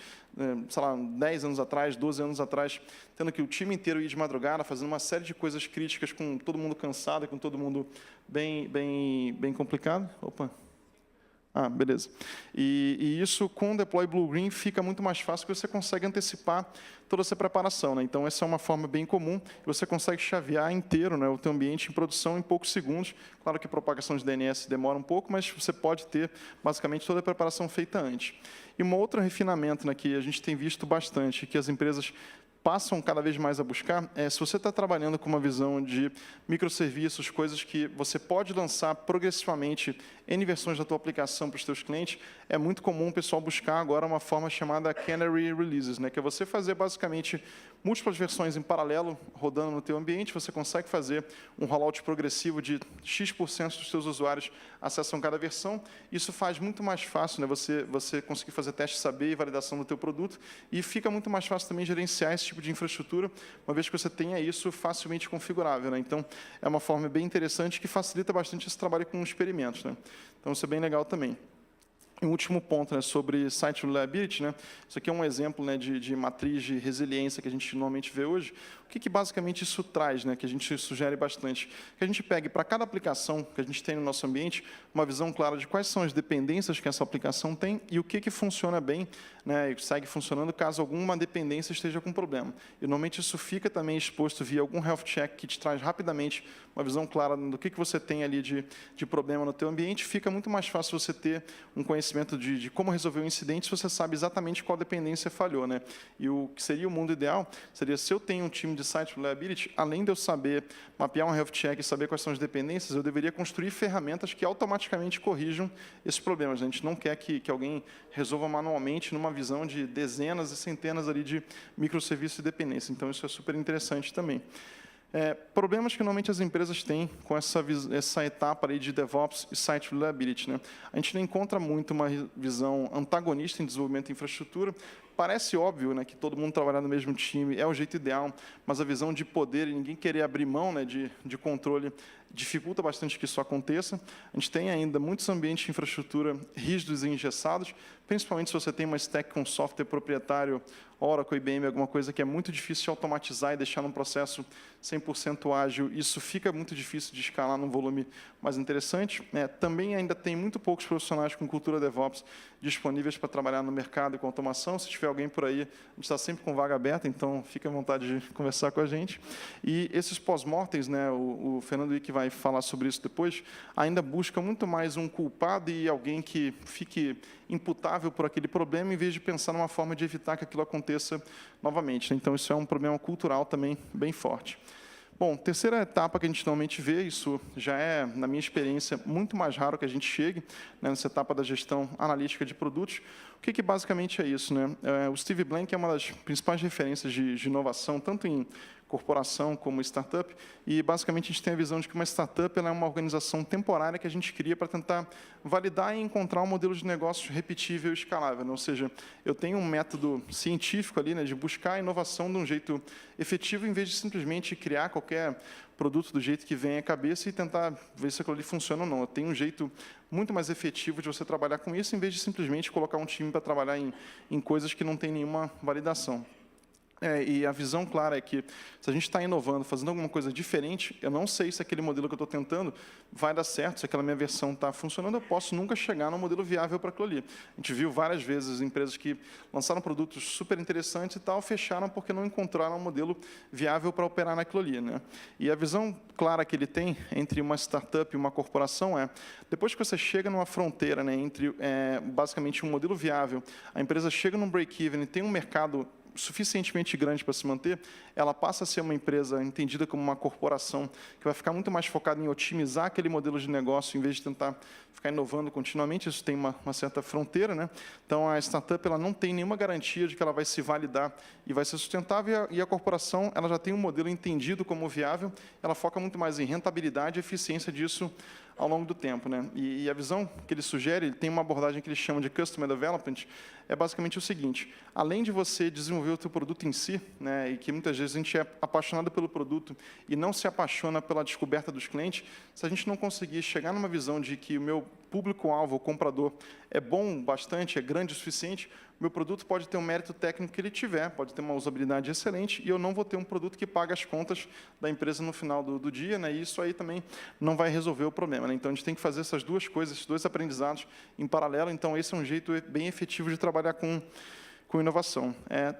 sei lá, 10 anos atrás, 12 anos atrás, tendo que o time inteiro ir de madrugada, fazendo uma série de coisas críticas, com todo mundo cansado, com todo mundo bem complicado. Opa! Beleza. E isso, com o Deploy Blue-Green, fica muito mais fácil, porque você consegue antecipar toda essa preparação, né? Então, essa é uma forma bem comum. Você consegue chavear inteiro, né, o teu ambiente em produção em poucos segundos. Claro que a propagação de DNS demora um pouco, mas você pode ter, basicamente, toda a preparação feita antes. E um outro refinamento, né, que a gente tem visto bastante, que as empresas passam cada vez mais a buscar, se você está trabalhando com uma visão de microserviços, coisas que você pode lançar progressivamente N versões da tua aplicação para os teus clientes, é muito comum o pessoal buscar agora uma forma chamada Canary Releases, né, que é você fazer basicamente múltiplas versões em paralelo rodando no teu ambiente. Você consegue fazer um rollout progressivo de X% dos seus usuários acessam cada versão. Isso faz muito mais fácil, né, você conseguir fazer teste saber e validação do teu produto, e fica muito mais fácil também gerenciar esse tipo de infraestrutura, uma vez que você tenha isso facilmente configurável, né? Então, é uma forma bem interessante que facilita bastante esse trabalho com experimentos, né? Então, isso é bem legal também. E um último ponto, né, sobre Site Reliability, né, isso aqui é um exemplo, né, de matriz de resiliência que a gente normalmente vê hoje. O que basicamente isso traz, né, que a gente sugere bastante? Que a gente pegue para cada aplicação que a gente tem no nosso ambiente, uma visão clara de quais são as dependências que essa aplicação tem e o que funciona bem, né, e segue funcionando caso alguma dependência esteja com problema. E normalmente isso fica também exposto via algum health check que te traz rapidamente uma visão clara do que você tem ali de problema no teu ambiente. Fica muito mais fácil você ter um conhecimento de como resolver o incidente se você sabe exatamente qual dependência falhou, né? E o que seria o mundo ideal seria se eu tenho um time de Site Reliability, além de eu saber mapear um health check e saber quais são as dependências, eu deveria construir ferramentas que automaticamente corrijam esses problemas. A gente não quer que alguém resolva manualmente numa visão de dezenas e centenas ali de microserviços de dependência. Então, isso é super interessante também. Problemas que normalmente as empresas têm com essa etapa aí de DevOps e Site Reliability, né? A gente não encontra muito uma visão antagonista em desenvolvimento de infraestrutura. Parece óbvio, né, que todo mundo trabalhar no mesmo time é o jeito ideal, mas a visão de poder e ninguém querer abrir mão, né, de controle dificulta bastante que isso aconteça. A gente tem ainda muitos ambientes de infraestrutura rígidos e engessados, principalmente se você tem uma stack com software proprietário, Oracle, IBM, alguma coisa que é muito difícil de automatizar e deixar num processo 100% ágil. Isso fica muito difícil de escalar num volume mais interessante. Também ainda tem muito poucos profissionais com cultura DevOps disponíveis para trabalhar no mercado e com automação. Se tiver alguém por aí, a gente está sempre com vaga aberta, então fique à vontade de conversar com a gente. E esses pós-mortems, né, o Fernando Wick vai falar sobre isso depois, ainda busca muito mais um culpado e alguém que fique imputável por aquele problema, em vez de pensar numa forma de evitar que aquilo aconteça novamente. Então, isso é um problema cultural também bem forte. Bom, terceira etapa que a gente normalmente vê, isso já é, na minha experiência, muito mais raro que a gente chegue, né, nessa etapa da gestão analítica de produtos. O que basicamente é isso, né? O Steve Blank é uma das principais referências de inovação, tanto em corporação como startup, e basicamente a gente tem a visão de que uma startup ela é uma organização temporária que a gente cria para tentar validar e encontrar um modelo de negócio repetível e escalável, né? Ou seja, eu tenho um método científico ali, né, de buscar a inovação de um jeito efetivo, em vez de simplesmente criar qualquer produto do jeito que vem à cabeça e tentar ver se aquilo ali funciona ou não. Eu tenho um jeito muito mais efetivo de você trabalhar com isso, em vez de simplesmente colocar um time para trabalhar em coisas que não tem nenhuma validação. E a visão clara é que, se a gente está inovando, fazendo alguma coisa diferente, eu não sei se aquele modelo que eu estou tentando vai dar certo, se aquela minha versão está funcionando, eu posso nunca chegar num modelo viável para aquilo ali. A gente viu várias vezes empresas que lançaram produtos super interessantes e tal, fecharam porque não encontraram um modelo viável para operar naquilo ali, né? E a visão clara que ele tem entre uma startup e uma corporação é, depois que você chega numa fronteira, né, entre basicamente um modelo viável, a empresa chega num break-even e tem um mercado suficientemente grande para se manter, ela passa a ser uma empresa entendida como uma corporação que vai ficar muito mais focada em otimizar aquele modelo de negócio em vez de tentar ficar inovando continuamente. Isso tem uma certa fronteira, né? Então, a startup ela não tem nenhuma garantia de que ela vai se validar e vai ser sustentável, e a corporação ela já tem um modelo entendido como viável, ela foca muito mais em rentabilidade e eficiência disso ao longo do tempo, né? E a visão que ele sugere, ele tem uma abordagem que eles chamam de Customer Development, é basicamente o seguinte: além de você desenvolver o teu produto em si, né, e que muitas vezes a gente é apaixonado pelo produto e não se apaixona pela descoberta dos clientes, se a gente não conseguir chegar numa visão de que o meu público-alvo, o comprador, é bom bastante, é grande o suficiente, meu produto pode ter um mérito técnico que ele tiver, pode ter uma usabilidade excelente, e eu não vou ter um produto que paga as contas da empresa no final do dia, né? E isso aí também não vai resolver o problema, né? Então, a gente tem que fazer essas duas coisas, esses dois aprendizados em paralelo. Então, esse é um jeito bem efetivo de trabalhar com inovação.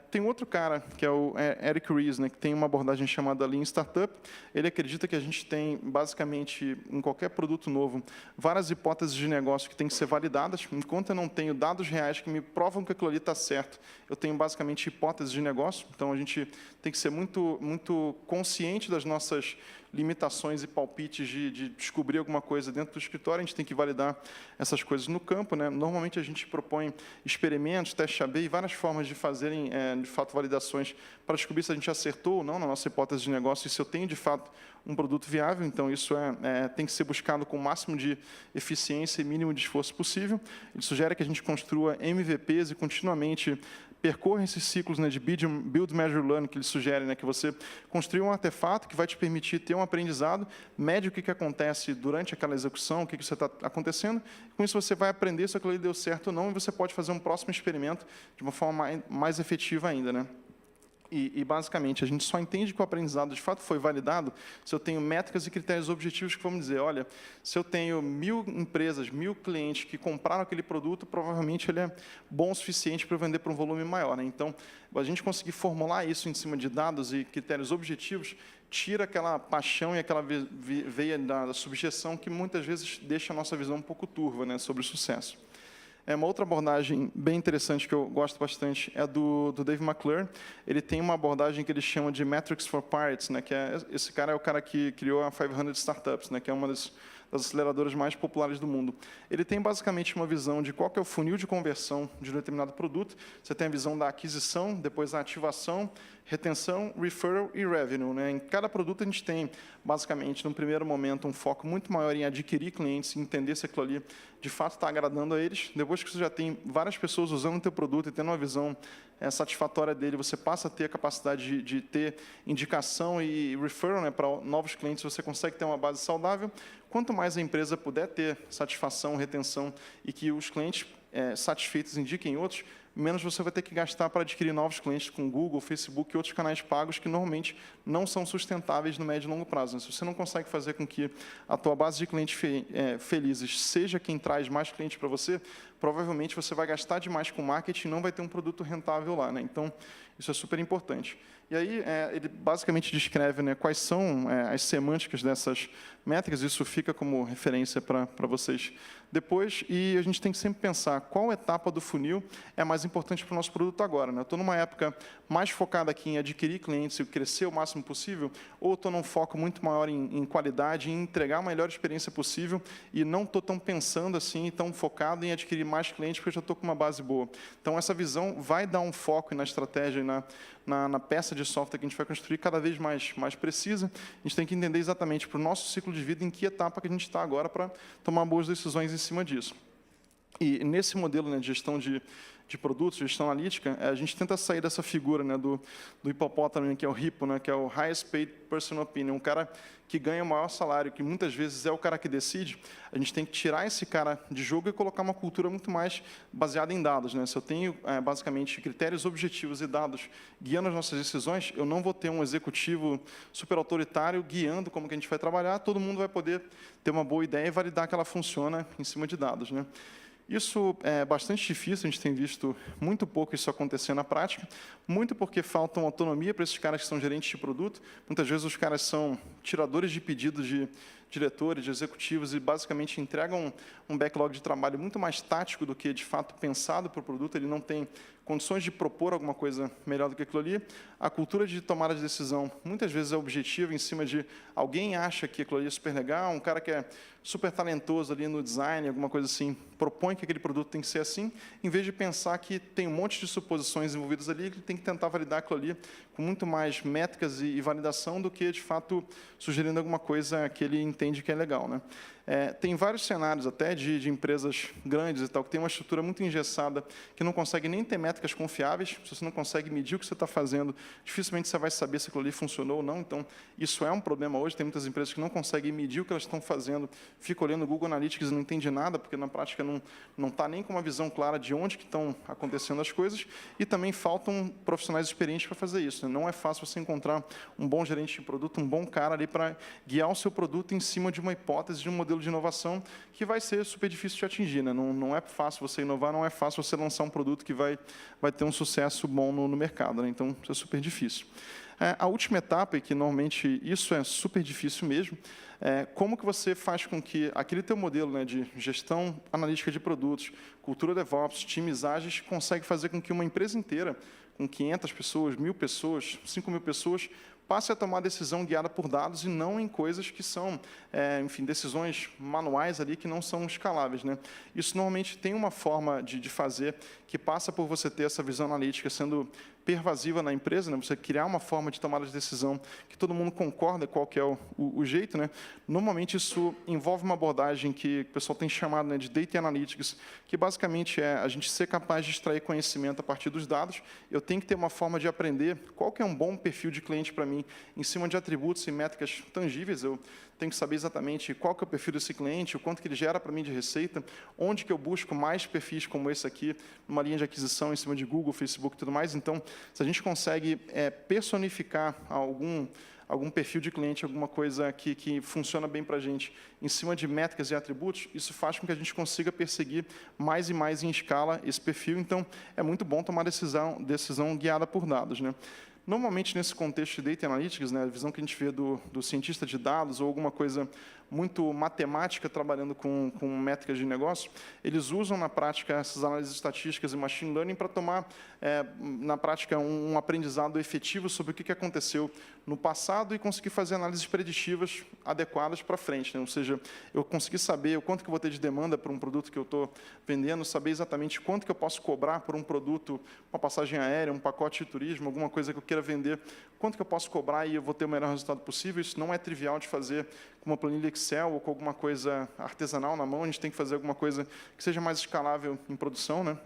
Tem outro cara, que é o Eric Ries, né, que tem uma abordagem chamada Lean Startup. Ele acredita que a gente tem, basicamente, em qualquer produto novo, várias hipóteses de negócio que têm que ser validadas. Enquanto eu não tenho dados reais que me provam que aquilo ali está certo, eu tenho, basicamente, hipóteses de negócio. Então, a gente tem que ser muito consciente das nossas limitações e palpites de descobrir alguma coisa dentro do escritório. A gente tem que validar essas coisas no campo, né? Normalmente, a gente propõe experimentos, testes AB e várias formas de fazerem, de fato, validações para descobrir se a gente acertou ou não na nossa hipótese de negócio e se eu tenho, de fato, um produto viável. Então, isso tem que ser buscado com o máximo de eficiência e mínimo de esforço possível. Ele sugere que a gente construa MVPs e continuamente percorra esses ciclos, né, de build, measure, learn, que eles sugerem, né, que você construa um artefato que vai te permitir ter um aprendizado, mede o que acontece durante aquela execução, o que está acontecendo, com isso você vai aprender se aquilo ali deu certo ou não, e você pode fazer um próximo experimento de uma forma mais efetiva ainda, né? E, basicamente, a gente só entende que o aprendizado, de fato, foi validado se eu tenho métricas e critérios objetivos que vão dizer, olha, se eu tenho 1000 empresas, 1000 clientes que compraram aquele produto, provavelmente ele é bom o suficiente para eu vender para um volume maior, né? Então, a gente conseguir formular isso em cima de dados e critérios objetivos tira aquela paixão e aquela veia da subjeção que, muitas vezes, deixa a nossa visão um pouco turva, né, sobre o sucesso. Uma outra abordagem bem interessante que eu gosto bastante é do Dave McClure. Ele tem uma abordagem que ele chama de Metrics for Pirates, né, que esse cara é o cara que criou a 500 Startups, né, que é uma das aceleradoras mais populares do mundo. Ele tem basicamente uma visão de qual que é o funil de conversão de um determinado produto. Você tem a visão da aquisição, depois a ativação, retenção, referral e revenue, né? Em cada produto a gente tem, basicamente, no primeiro momento, um foco muito maior em adquirir clientes, em entender se aquilo ali de fato está agradando a eles. Depois que você já tem várias pessoas usando o teu produto e tendo uma visão satisfatória dele, você passa a ter a capacidade de ter indicação e referral, né, para novos clientes, você consegue ter uma base saudável. Quanto mais a empresa puder ter satisfação, retenção e que os clientes satisfeitos indiquem outros, menos você vai ter que gastar para adquirir novos clientes com Google, Facebook e outros canais pagos que normalmente não são sustentáveis no médio e longo prazo. Se você não consegue fazer com que a tua base de clientes felizes seja quem traz mais clientes para você, provavelmente você vai gastar demais com marketing e não vai ter um produto rentável lá, né? Então, isso é super importante. E aí, ele basicamente descreve, né, quais são as semânticas dessas métricas, isso fica como referência para vocês depois, e a gente tem que sempre pensar qual etapa do funil é mais importante para o nosso produto agora, né? Eu estou numa época mais focada aqui em adquirir clientes e crescer o máximo possível, ou estou num foco muito maior em qualidade, em entregar a melhor experiência possível, e não estou tão pensando assim, tão focado em adquirir mais clientes, porque eu já estou com uma base boa. Então, essa visão vai dar um foco na estratégia e na peça de software que a gente vai construir cada vez mais precisa. A gente tem que entender exatamente para o nosso ciclo de vida em que etapa que a gente está agora para tomar boas decisões em cima disso. E nesse modelo, né, de gestão de produtos, gestão analítica, a gente tenta sair dessa figura, né, do hipopótamo, né, que é o HIPPO, né, que é o Highest Paid Person Opinion, um cara que ganha o maior salário, que muitas vezes é o cara que decide. A gente tem que tirar esse cara de jogo e colocar uma cultura muito mais baseada em dados, né? Se eu tenho, basicamente, critérios objetivos e dados guiando as nossas decisões, eu não vou ter um executivo super autoritário guiando como que a gente vai trabalhar, todo mundo vai poder ter uma boa ideia e validar que ela funciona em cima de dados, né? Isso é bastante difícil, a gente tem visto muito pouco isso acontecer na prática, muito porque falta autonomia para esses caras que são gerentes de produto. Muitas vezes os caras são tiradores de pedidos de diretores, de executivos, e basicamente entregam um backlog de trabalho muito mais tático do que, de fato, pensado para o produto. Ele não tem condições de propor alguma coisa melhor do que aquilo ali. A cultura de tomada de decisão, muitas vezes, é objetiva em cima de alguém acha que aquilo ali é super legal, um cara que é super talentoso ali no design, alguma coisa assim, propõe que aquele produto tem que ser assim, em vez de pensar que tem um monte de suposições envolvidas ali, que ele tem que tentar validar aquilo ali com muito mais métricas e validação do que, de fato, sugerindo alguma coisa que ele entende que é legal, né? Tem vários cenários até de empresas grandes e tal, que tem uma estrutura muito engessada, que não consegue nem ter métricas confiáveis. Se você não consegue medir o que você está fazendo, dificilmente você vai saber se aquilo ali funcionou ou não. Então, isso é um problema hoje. Tem muitas empresas que não conseguem medir o que elas estão fazendo, ficam olhando o Google Analytics e não entende nada, porque na prática não está nem com uma visão clara de onde que estão acontecendo as coisas, e também faltam profissionais experientes para fazer isso, né? Não é fácil você encontrar um bom gerente de produto, um bom cara ali para guiar o seu produto em cima de uma hipótese, de um modelo de inovação que vai ser super difícil de atingir, né? Não é fácil você inovar, não é fácil você lançar um produto que vai ter um sucesso bom no mercado, né? Então, isso é super difícil. A última etapa, e que normalmente isso é super difícil mesmo, como que você faz com que aquele teu modelo, né, de gestão analítica de produtos, cultura DevOps, times ágeis, consegue fazer com que uma empresa inteira, com 500 pessoas, 1.000 pessoas, 5.000 pessoas, passe a tomar decisão guiada por dados e não em coisas que são, enfim, decisões manuais ali que não são escaláveis, né? Isso normalmente tem uma forma de fazer que passa por você ter essa visão analítica sendo pervasiva na empresa, né? Você criar uma forma de tomada de decisão que todo mundo concorda qual que é o jeito, né? Normalmente isso envolve uma abordagem que o pessoal tem chamado, né, de Data Analytics, que basicamente é a gente ser capaz de extrair conhecimento a partir dos dados. Eu tenho que ter uma forma de aprender qual que é um bom perfil de cliente para mim, em cima de atributos e métricas tangíveis. Eu tenho que saber exatamente qual que é o perfil desse cliente, o quanto que ele gera para mim de receita, onde que eu busco mais perfis como esse aqui, numa linha de aquisição em cima de Google, Facebook e tudo mais. Então, se a gente consegue personificar algum perfil de cliente, alguma coisa que funciona bem para a gente, em cima de métricas e atributos, isso faz com que a gente consiga perseguir mais e mais em escala esse perfil. Então, é muito bom tomar decisão guiada por dados, né? Normalmente, nesse contexto de Data Analytics, né, a visão que a gente vê do cientista de dados ou alguma coisa muito matemática trabalhando com métricas de negócio, eles usam na prática essas análises estatísticas e machine learning para tomar, na prática, um aprendizado efetivo sobre o que aconteceu no passado e conseguir fazer análises preditivas adequadas para frente, né? Ou seja, eu conseguir saber o quanto que eu vou ter de demanda para um produto que eu estou vendendo, saber exatamente quanto que eu posso cobrar por um produto, uma passagem aérea, um pacote de turismo, alguma coisa que eu queira vender, quanto que eu posso cobrar e eu vou ter o melhor resultado possível. Isso não é trivial de fazer com uma planilha Excel ou com alguma coisa artesanal na mão. A gente tem que fazer alguma coisa que seja mais escalável em produção, né?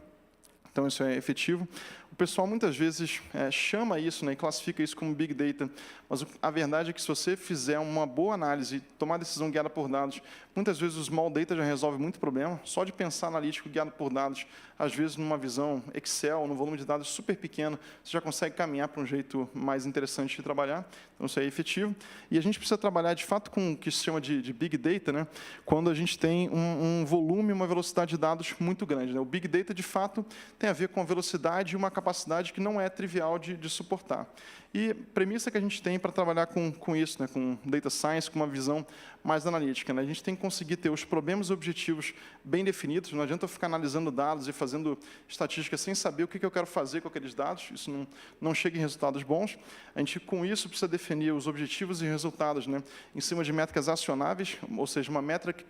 Então, isso é efetivo. O pessoal, muitas vezes, chama isso, né, e classifica isso como Big Data, mas a verdade é que, se você fizer uma boa análise, tomar decisão guiada por dados, muitas vezes o Small Data já resolve muito problema. Só de pensar analítico guiado por dados, às vezes, numa visão Excel, num volume de dados super pequeno, você já consegue caminhar para um jeito mais interessante de trabalhar. Então, isso é efetivo. E a gente precisa trabalhar, de fato, com o que se chama de Big Data, né, quando a gente tem um volume, uma velocidade de dados muito grande, né? O Big Data, de fato, tem a ver com a velocidade e uma capacidade que não é trivial de suportar. E premissa que a gente tem para trabalhar com isso, né, com Data Science, com uma visão mais analítica, né? A gente tem que conseguir ter os problemas e objetivos bem definidos. Não adianta eu ficar analisando dados e fazendo estatística sem saber o que eu quero fazer com aqueles dados. Isso não chega em resultados bons. A gente, com isso, precisa definir os objetivos e resultados, né, em cima de métricas acionáveis, ou seja, uma métrica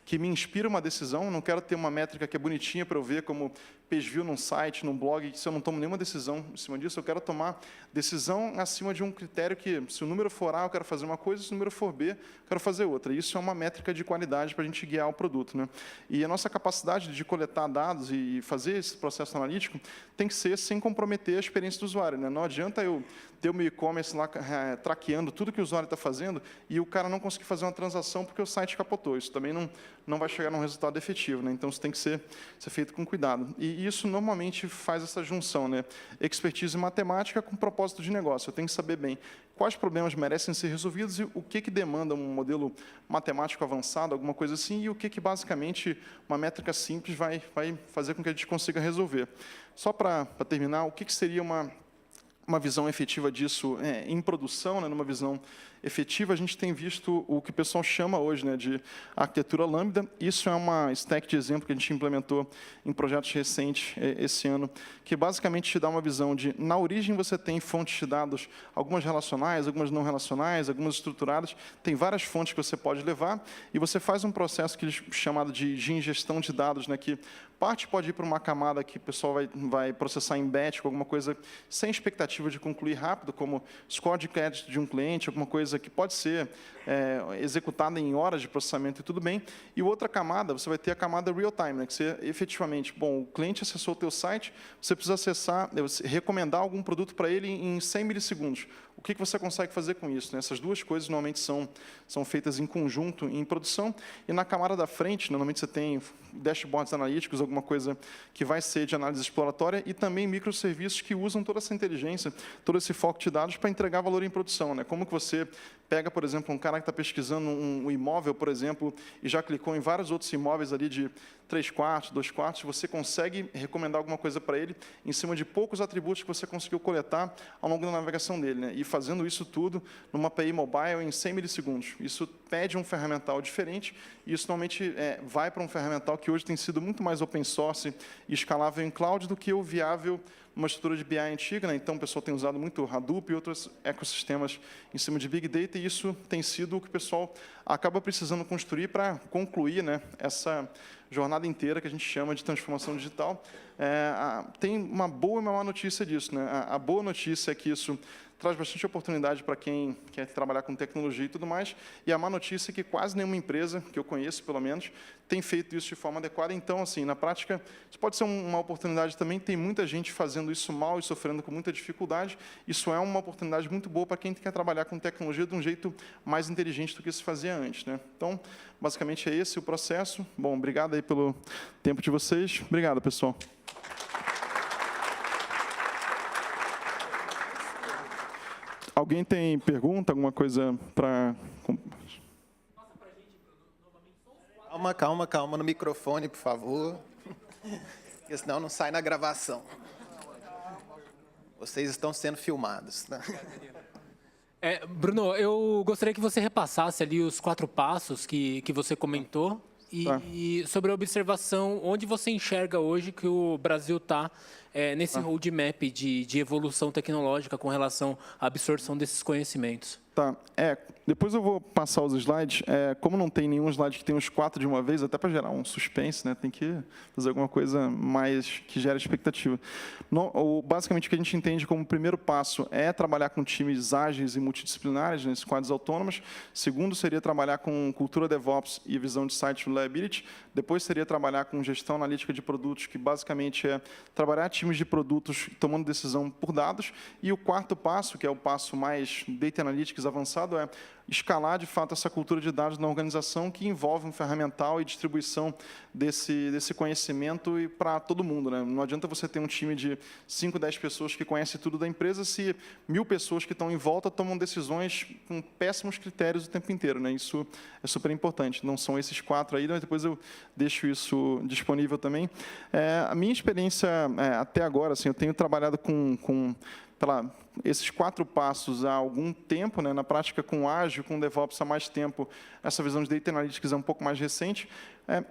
que me inspira uma decisão. Eu não quero ter uma métrica que é bonitinha para eu ver como page view num site, num blog, se eu não tomo nenhuma decisão em cima disso. Eu quero tomar decisão acima de um critério que, se o número for A, eu quero fazer uma coisa, se o número for B, eu quero fazer outra. Isso é uma métrica de qualidade para a gente guiar o produto, né? E a nossa capacidade de coletar dados e fazer esse processo analítico tem que ser sem comprometer a experiência do usuário, né? Não adianta eu ter o meu e-commerce lá traqueando tudo que o usuário está fazendo e o cara não conseguir fazer uma transação porque o site capotou. Isso também não vai chegar num resultado efetivo, né? Então, isso tem que ser feito com cuidado. E isso normalmente faz essa junção, né? Expertise matemática com propósito de negócio. Eu tenho que saber bem quais problemas merecem ser resolvidos e o que demanda um modelo matemático avançado, alguma coisa assim, e o que basicamente uma métrica simples vai fazer com que a gente consiga resolver. Só para terminar, o que seria uma visão efetiva disso em produção, né, numa visão efetiva? A gente tem visto o que o pessoal chama hoje, né, de arquitetura lambda. Isso é uma stack de exemplo que a gente implementou em projetos recentes esse ano, que basicamente te dá uma visão de, na origem, você tem fontes de dados, algumas relacionais, algumas não relacionais, algumas estruturadas, tem várias fontes que você pode levar, e você faz um processo que eles chamado de ingestão de dados, né, que parte pode ir para uma camada que o pessoal vai processar em batch, com alguma coisa sem expectativa de concluir rápido, como score de crédito de um cliente, alguma coisa que pode ser executada em horas de processamento e tudo bem. E outra camada, você vai ter a camada real-time, né, que você efetivamente, o cliente acessou o teu site, você precisa acessar, recomendar algum produto para ele em 100 milissegundos. O que você consegue fazer com isso, né? Essas duas coisas normalmente são feitas em conjunto em produção. E na camada da frente, normalmente você tem dashboards analíticos, alguma coisa que vai ser de análise exploratória, e também microserviços que usam toda essa inteligência, todo esse foco de dados para entregar valor em produção, né? Como que você pega, por exemplo, um cara que está pesquisando um imóvel, por exemplo, e já clicou em vários outros imóveis ali de 3/4, 2/4, você consegue recomendar alguma coisa para ele em cima de poucos atributos que você conseguiu coletar ao longo da navegação dele, né? E fazendo isso tudo numa API mobile em 100 milissegundos. Isso pede um ferramental diferente, e isso normalmente vai para um ferramental que hoje tem sido muito mais open source e escalável em cloud do que o viável numa estrutura de BI antiga, né? Então o pessoal tem usado muito Hadoop e outros ecossistemas em cima de Big Data, e isso tem sido o que o pessoal acaba precisando construir para concluir, né, essa jornada inteira que a gente chama de transformação digital. Tem uma boa e uma má notícia disso, né? A boa notícia é que isso traz bastante oportunidade para quem quer trabalhar com tecnologia e tudo mais, e a má notícia é que quase nenhuma empresa, que eu conheço pelo menos, tem feito isso de forma adequada. Então, assim, na prática, isso pode ser uma oportunidade também. Tem muita gente fazendo isso mal e sofrendo com muita dificuldade. Isso é uma oportunidade muito boa para quem quer trabalhar com tecnologia de um jeito mais inteligente do que se fazia antes, né? Então, basicamente é esse o processo. Bom, obrigado aí pelo tempo de vocês. Obrigado, pessoal. Alguém tem pergunta, alguma coisa para... Calma no microfone, por favor. Porque senão não sai na gravação. Vocês estão sendo filmados, né? Bruno, eu gostaria que você repassasse ali os 4 passos que você comentou e sobre a observação, onde você enxerga hoje que o Brasil está nesse roadmap de evolução tecnológica com relação à absorção desses conhecimentos. Tá. Depois eu vou passar os slides. Como não tem nenhum slide que tem os 4 de uma vez, até para gerar um suspense, né, tem que fazer alguma coisa mais que gere expectativa. Basicamente, o que a gente entende como primeiro passo é trabalhar com times ágeis e multidisciplinares, né, squads autônomas. Segundo, seria trabalhar com cultura DevOps e visão de site reliability. Depois, seria trabalhar com gestão analítica de produtos, que basicamente é trabalhar times de produtos tomando decisão por dados. E o quarto passo, que é o passo mais data analytics avançado, é escalar, de fato, essa cultura de dados na organização, que envolve um ferramental e distribuição desse conhecimento e para todo mundo, né? Não adianta você ter um time de 5, 10 pessoas que conhecem tudo da empresa se 1000 pessoas que estão em volta tomam decisões com péssimos critérios o tempo inteiro, né? Isso é super importante. Não são esses 4 aí, mas depois eu deixo isso disponível também. A minha experiência até agora, assim, eu tenho trabalhado com esses 4 passos há algum tempo, né? Na prática, com Ágil, com DevOps há mais tempo, essa visão de Data Analytics é um pouco mais recente.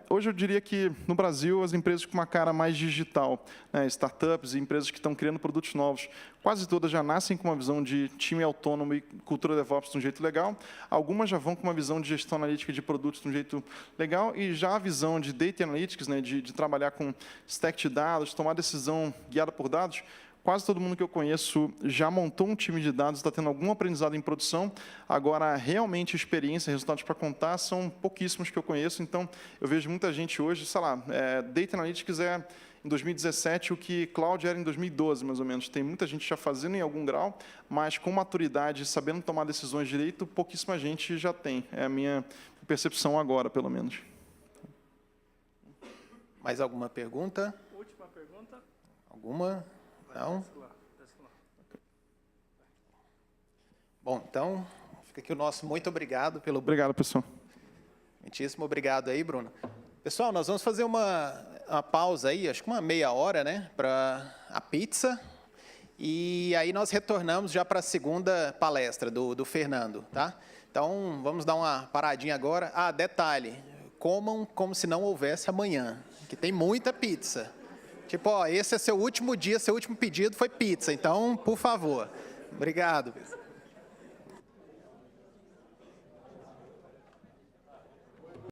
Hoje eu diria que, no Brasil, as empresas com uma cara mais digital, né? Startups e empresas que estão criando produtos novos, quase todas já nascem com uma visão de time autônomo e cultura DevOps de um jeito legal. Algumas já vão com uma visão de gestão analítica de produtos de um jeito legal, e já a visão de Data Analytics, né? de trabalhar com stack de dados, tomar decisão guiada por dados. Quase todo mundo que eu conheço já montou um time de dados, está tendo algum aprendizado em produção. Agora, realmente, experiência, resultados para contar, são pouquíssimos que eu conheço. Então, eu vejo muita gente hoje, sei lá, Data Analytics em 2017 o que Cloud era em 2012, mais ou menos. Tem muita gente já fazendo em algum grau, mas com maturidade, sabendo tomar decisões direito, pouquíssima gente já tem. É a minha percepção agora, pelo menos. Mais alguma pergunta? Última pergunta. Alguma? Não? Bom, então, fica aqui o nosso muito obrigado pelo... Obrigado, pessoal. Muitíssimo obrigado aí, Bruno. Pessoal, nós vamos fazer uma pausa aí, acho que uma meia hora, né, para a pizza. E aí nós retornamos já para a segunda palestra do Fernando, tá? Então, vamos dar uma paradinha agora. Detalhe, comam como se não houvesse amanhã, que tem muita pizza. Tipo, esse é seu último dia, seu último pedido foi pizza. Então, por favor. Obrigado.